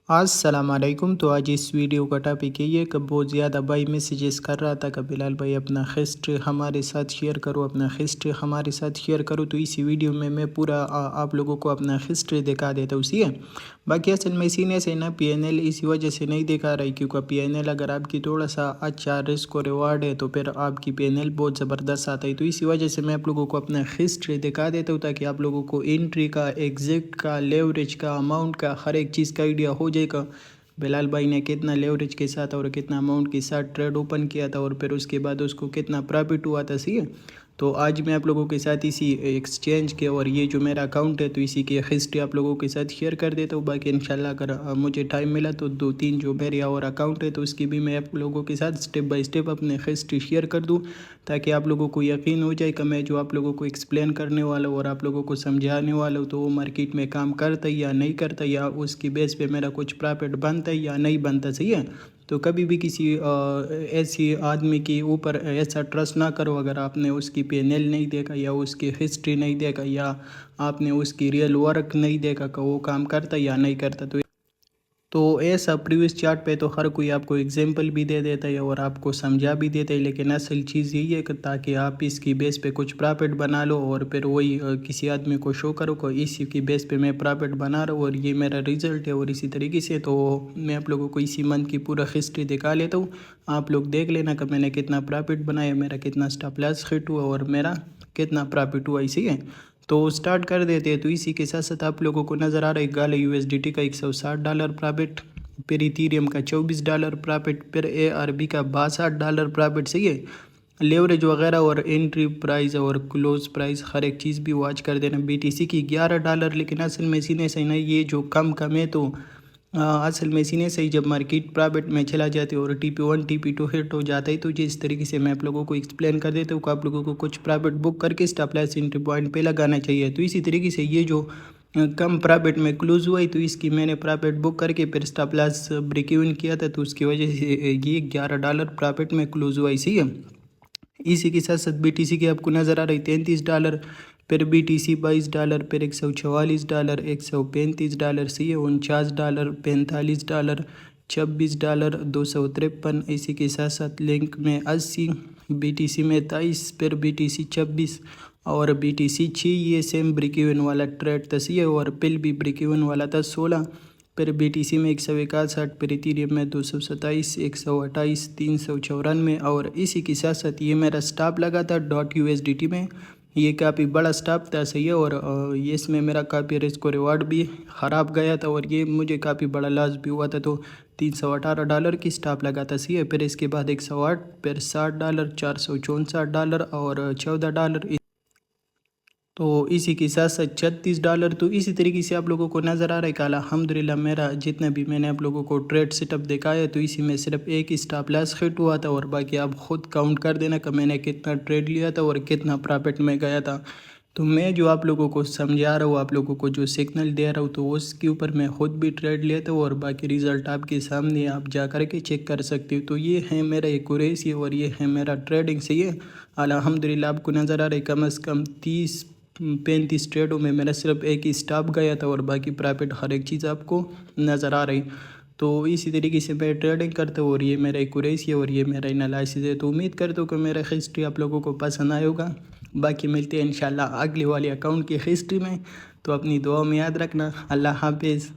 अस्सलाम वालेकुम। तो आज इस वीडियो का टॉपिक यही है कि बहुत ज़्यादा भाई मैसेजेस कर रहा था कि बिलाल भाई अपना हिस्ट्री हमारे साथ शेयर करो, अपना हिस्ट्री हमारे साथ शेयर करो। तो इसी वीडियो में मैं पूरा आप लोगों को अपना हिस्ट्री दिखा देता हूँ, सही है। बाकी असल में सीने से ना PNL इसी वजह से नहीं दिखा रही क्योंकि PNL अगर आपकी थोड़ा सा अच्छा रिस्क और रिवार्ड है तो फिर आपकी PNL बहुत ज़बरदस्त आता है। तो इसी वजह से मैं आप लोगों को अपना हिस्ट्री दिखा देता हूँ ताकि आप लोगों को एंट्री का, एग्जिट का, लेवरेज का, अमाउंट का, हर एक चीज़ का आइडिया हो जाएगा। बिलाल भाई ने कितना लेवरेज के साथ और कितना अमाउंट के साथ ट्रेड ओपन किया था और फिर उसके बाद उसको कितना प्रॉफिट हुआ था, सही है। तो आज मैं आप लोगों के साथ इसी एक्सचेंज के और ये जो मेरा अकाउंट है तो इसी की हिस्ट्री आप लोगों के साथ शेयर कर देता हूँ। बाकी इंशाल्लाह अगर मुझे टाइम मिला तो 2-3 जो मेरे और अकाउंट है तो उसकी भी मैं आप लोगों के साथ स्टेप बाय स्टेप अपने हिस्ट्री शेयर कर दूँ ताकि आप लोगों को यकीन हो जाए कि मैं जो आप लोगों को एक्सप्लेन करने वाला हूँ और आप लोगों को समझाने वाला हूँ तो वो मार्केट में काम करता है या नहीं करता, या उसकी बेस पे मेरा कुछ प्रॉफिट बनता है या नहीं बनता, सही है। तो कभी भी किसी ऐसी आदमी के ऊपर ऐसा ट्रस्ट ना करो अगर आपने उसकी PNL नहीं देखा या उसकी हिस्ट्री नहीं देखा या आपने उसकी रियल वर्क नहीं देखा कि वो काम करता या नहीं करता। तो ऐसा प्रीवियस चार्ट पे तो हर कोई आपको एग्जांपल भी दे देता है और आपको समझा भी देता है, लेकिन असल चीज़ यही है कि ताकि आप इसकी बेस पे कुछ प्रॉफिट बना लो और फिर वही किसी आदमी को शो करो कि इसी की बेस पे मैं प्रॉफिट बना रहा हूँ और ये मेरा रिजल्ट है। और इसी तरीके से तो मैं आप लोगों को इसी मंथ की पूरा हिस्ट्री दिखा लेता हूँ। आप लोग देख लेना कि मैंने कितना प्रॉफिट बनाया, मेरा कितना स्टॉप लॉस हिट हुआ और मेरा कितना प्रॉफिट हुआ, इसी है। तो स्टार्ट कर देते हैं। तो इसी के साथ साथ आप लोगों को नज़र आ रहा है गाला USDT का $160 प्रॉफिट, फिर इथीरियम का $24 प्रॉफिट, फिर ARB का $62 प्रॉफिट, सही है। लेवरेज वगैरह और एंट्री प्राइस और क्लोज प्राइस हर एक चीज़ भी वॉच कर देना। BTC की $11, लेकिन असल में सीने से ना ये जो कम है तो असल में सीने से ही जब मार्केट प्रॉफिट में चला जाते और TP1 TP2 हिट हो जाता है तो जिस तरीके से मैं आप लोगों को एक्सप्लेन कर देता हूँ कि आप लोगों को कुछ प्रॉफिट बुक करके स्टॉप लॉस एंट्री पॉइंट पे लगाना चाहिए। तो इसी तरीके से ये जो कम प्रॉफिट में क्लोज हुआ है तो इसकी मैंने प्रॉफिट बुक करके फिर स्टॉप लॉस ब्रेक इवन किया था तो उसकी वजह से ये $11 प्रॉफिट में क्लोज हुआ, इसी है। इसी के साथ साथ BTC की आपको नज़र आ रही $33, फिर BTC $22, फिर $144, $135, सही है, $49, $45, $26, 253। इसी के साथ साथ लिंक में 80, BTC में 23, फिर BTC 26 और BTC 6, ये सेम ब्रेक इवन वाला ट्रेड था, सही है। और पिल भी ब्रेक इवन वाला था 16, फिर BTC में 161, फिर इथीरियम में 227, 128, 394। और इसी के साथ साथ ये मेरा स्टॉप लगा था .USDT में, ये काफ़ी बड़ा स्टॉप था, सही है। और ये इसमें मेरा काफ़ी रिस्क और रिवार्ड भी ख़राब गया था और ये मुझे काफ़ी बड़ा लॉस भी हुआ था। तो $318 की स्टॉप लगा था, सही है। फिर इसके बाद 108, फिर $60, $464 और $14। तो इसी के साथ साथ $36। तो इसी तरीके से आप लोगों को नज़र आ रहा है कि अल्हम्दुलिल्लाह मेरा जितना भी मैंने आप लोगों को ट्रेड सेटअप दिखाया तो इसी में सिर्फ एक ही स्टॉप लॉस हिट हुआ था और बाकी आप ख़ुद काउंट कर देना कि मैंने कितना ट्रेड लिया था और कितना प्रॉफिट में गया था। तो मैं जो आप लोगों को समझा रहा हूँ, आप लोगों को जो सिग्नल दे रहा हूँ तो उसके ऊपर मैं ख़ुद भी ट्रेड लेता हूँ और बाकी रिज़ल्ट आपके सामने आप जा कर के चेक कर सकते हो। तो ये है मेरा एक्यूरेसी और ये है मेरा ट्रेडिंग, सही है। अल्हम्दुलिल्लाह आपको नज़र आ रहा है कम से कम 30-35 ट्रेडों में मेरा सिर्फ एक ही स्टॉप गया था और बाकी प्रॉफिट हर एक चीज़ आपको नज़र आ रही। तो इसी तरीके से मैं ट्रेडिंग करता हूँ और ये मेरा एक्यूरेसी है और ये मेरा एनालिसिस है। तो उम्मीद करता हूँ कि मेरा हिस्ट्री आप लोगों को पसंद आया होगा। बाकी मिलते हैं इंशाल्लाह अगली वाली अकाउंट की हिस्ट्री में। तो अपनी दुआ में याद रखना। अल्लाह हाफिज़।